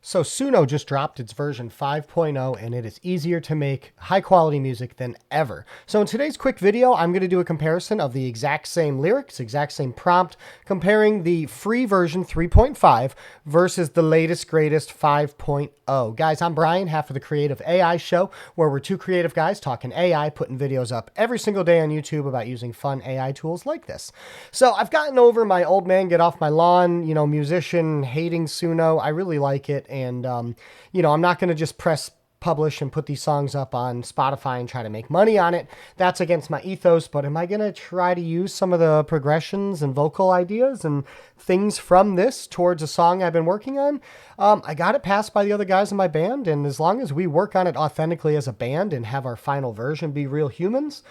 So Suno just dropped its version 5.0 and it is easier to make high quality music than ever. So in today's quick video, I'm going to do a comparison of the exact same lyrics, exact same prompt, comparing the free version 3.5 versus the latest greatest 5.0. Guys, I'm Brian, half of the Creative AI Show, where we're two creative guys talking AI, putting videos up every single day on YouTube about using fun AI tools like this. So I've gotten over my old man get off my lawn, musician hating Suno. I really like it. And, I'm not going to just press publish and put these songs up on Spotify and try to make money on it. That's against my ethos, but am I going to try to use some of the progressions and vocal ideas and things from this towards a song I've been working on? I got it passed by the other guys in my band, and as long as we work on it authentically as a band and have our final version be real humans,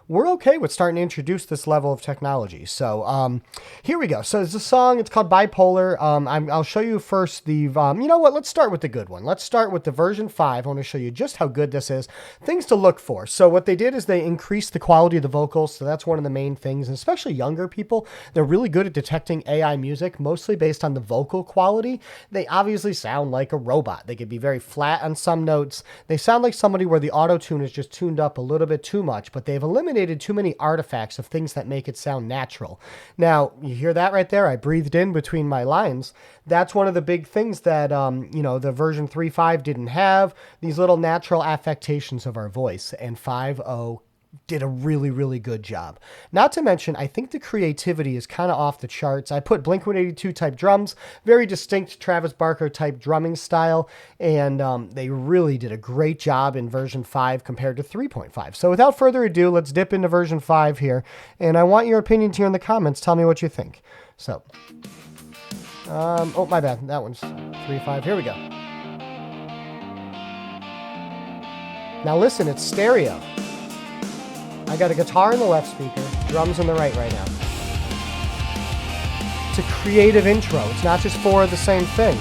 we're okay with starting to introduce this level of technology. So here we go. So it's a song. It's called Bipolar. I'll show you first the, you know what? Let's start with the good one. Let's start with the version 5. I want to show you just how good this is. Things to look for. So what they did is they increased the quality of the vocals. So that's one of the main things. And especially younger people, they're really good at detecting AI music, mostly based on the vocal quality. They obviously sound like a robot. They could be very flat on some notes. They sound like somebody where the auto-tune is just tuned up a little bit too much, but they've eliminated too many artifacts of things that make it sound natural. Now, you hear that right there? I breathed in between my lines. That's one of the big things that, the version 3.5 didn't have, these little natural affectations of our voice, and 5.0 did a really, really good job. Not to mention, I think the creativity is kind of off the charts. I put Blink-182 type drums, very distinct Travis Barker type drumming style, and they really did a great job in version 5 compared to 3.5. So without further ado, let's dip into version 5 here, and I want your opinions here in the comments. Tell me what you think. So, oh, my bad. That one's 3.5. Here we go. Now listen, it's stereo. I got a guitar in the left speaker, drums in the right now. It's a creative intro. It's not just four of the same thing.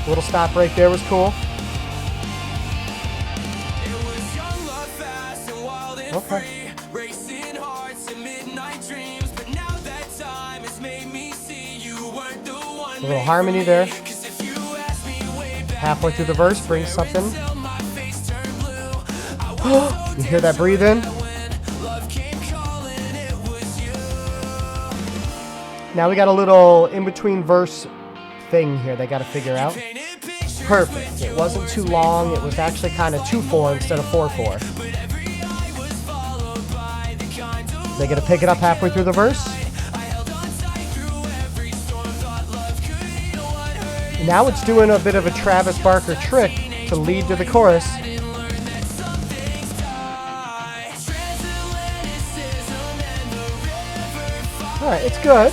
Little stop right there was cool. Okay. A little harmony there. Halfway through the verse brings something. You hear that breathe in? Now we got a little in-between verse thing here they got to figure out. Perfect. It wasn't too long. It was actually kind of 2/4 instead of 4/4. They got to pick it up halfway through the verse. Now it's doing a bit of a Travis Barker trick to lead to the chorus. Alright, it's good.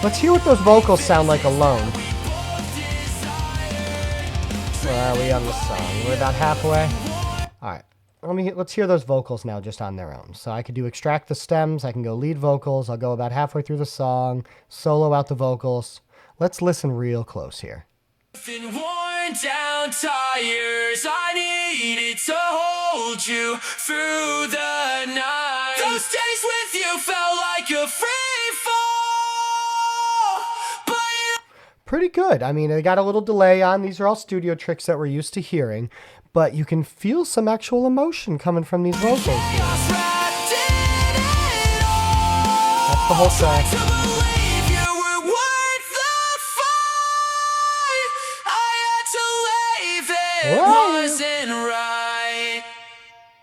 Let's hear what those vocals sound like alone. Where are we on the song? We're about halfway. Alright, let's hear those vocals now just on their own. So I could do extract the stems, I can go lead vocals, I'll go about halfway through the song, solo out the vocals. Let's listen real close here. Worn down tires, I needed to hold you through the night. Those days with you felt like a free fall. Pretty good. I mean, they got a little delay on. These are all studio tricks that we're used to hearing, but you can feel some actual emotion coming from these vocals here. That's the whole track.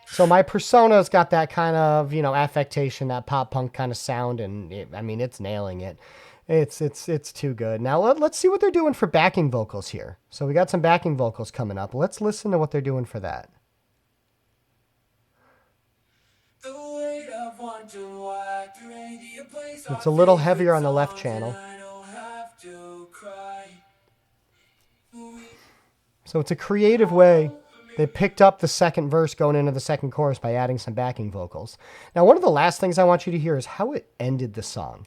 So my persona's got that kind of, affectation, that pop punk kind of sound, and it's nailing it. It's too good. Now let's see what they're doing for backing vocals here. So we got some backing vocals coming up. Let's listen to what they're doing for that. It's a little heavier on the left channel. So it's a creative way. They picked up the second verse going into the second chorus by adding some backing vocals. Now, one of the last things I want you to hear is how it ended the song.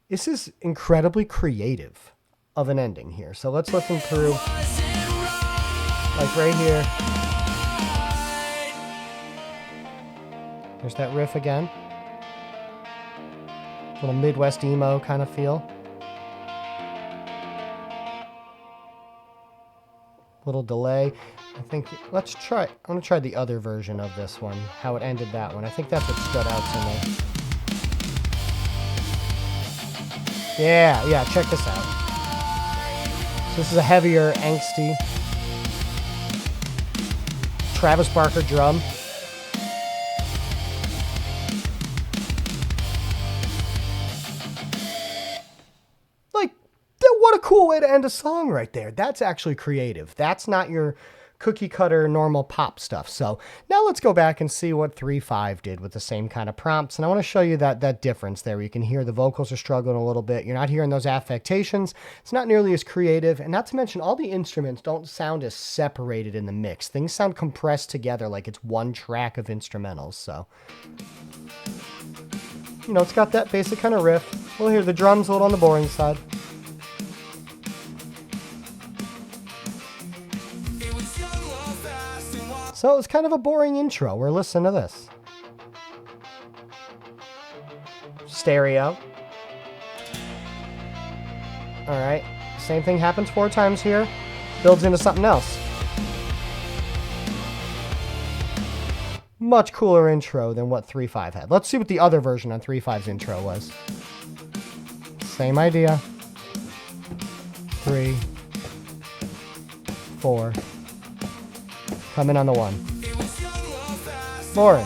This is incredibly creative of an ending here. So let's listen through, like right here. There's that riff again. Little Midwest emo kind of feel. Little delay. I think, let's try, I'm going to try the other version of this one, how it ended that one. I think that's what stood out to me. Yeah, check this out. So this is a heavier, angsty Travis Barker drum. Like, what a cool way to end a song right there. That's actually creative. That's not your cookie cutter normal pop stuff. So now let's go back and see what 3.5 did with the same kind of prompts. And I want to show you that difference there. You can hear the vocals are struggling a little bit. You're not hearing those affectations. It's not nearly as creative. And not to mention, all the instruments don't sound as separated in the mix. Things sound compressed together like it's one track of instrumentals. So, you know, it's got that basic kind of riff. We'll hear the drums a little on the boring side. So it's kind of a boring intro. We're listening to this. Stereo. All right. Same thing happens 4 times here. Builds into something else. Much cooler intro than what 3.5 had. Let's see what the other version on 3.5's intro was. Same idea. 3, 4. Coming on the 1. Boring.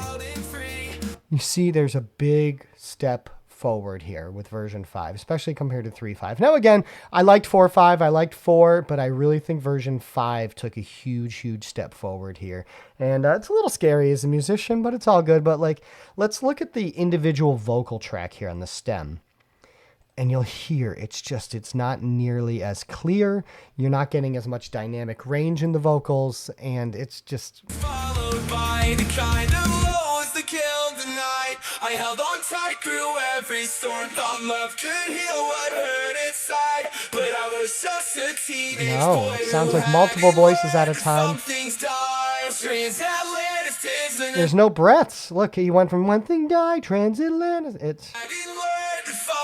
You see there's a big step forward here with version 5, especially compared to 3.5. Now again, I liked 4.5, I liked 4, but I really think version 5 took a huge step forward here. And it's a little scary as a musician, but it's all good. But like, let's look at the individual vocal track here on the stem. And you'll hear it's not nearly as clear. You're not getting as much dynamic range in the vocals, and it's just followed by the kind of lows that killed the night. I held on tight through every storm, thought love could heal what hurt inside, but I was just a teenage boy. It sounds like multiple voices at a time. There's no breaths. Look, he went from one thing die, transatlantic. It's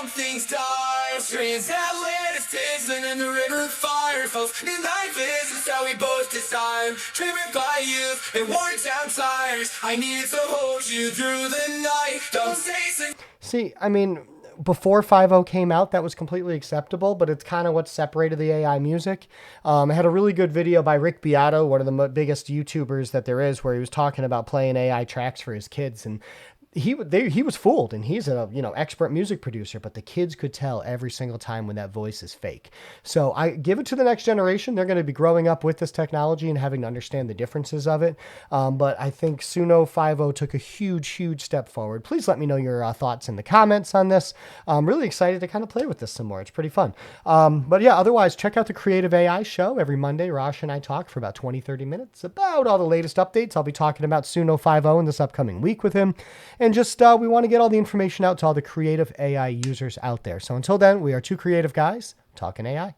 things die, transatlantic dancing in the river fire falls in life is how we both decide. Driven by you and worn down tires, I need to hold you through the night. Don't say. See, I mean, before 5.0 came out, that was completely acceptable, but it's kind of what separated the AI music. I had a really good video by Rick Beato, one of the biggest YouTubers that there is, where he was talking about playing AI tracks for his kids, and he was fooled, and he's a expert music producer, but the kids could tell every single time when that voice is fake. So I give it to the next generation. They're going to be growing up with this technology and having to understand the differences of it. But I think Suno 5.0 took a huge step forward. Please let me know your thoughts in the comments on this. I'm really excited to kind of play with this some more. It's pretty fun. But yeah, otherwise, check out the Creative AI show every Monday. Rosh and I talk for about 20-30 minutes about all the latest updates. I'll be talking about Suno 5.0 in this upcoming week with him. And just we want to get all the information out to all the creative AI users out there. So until then, we are 2 creative guys talking AI.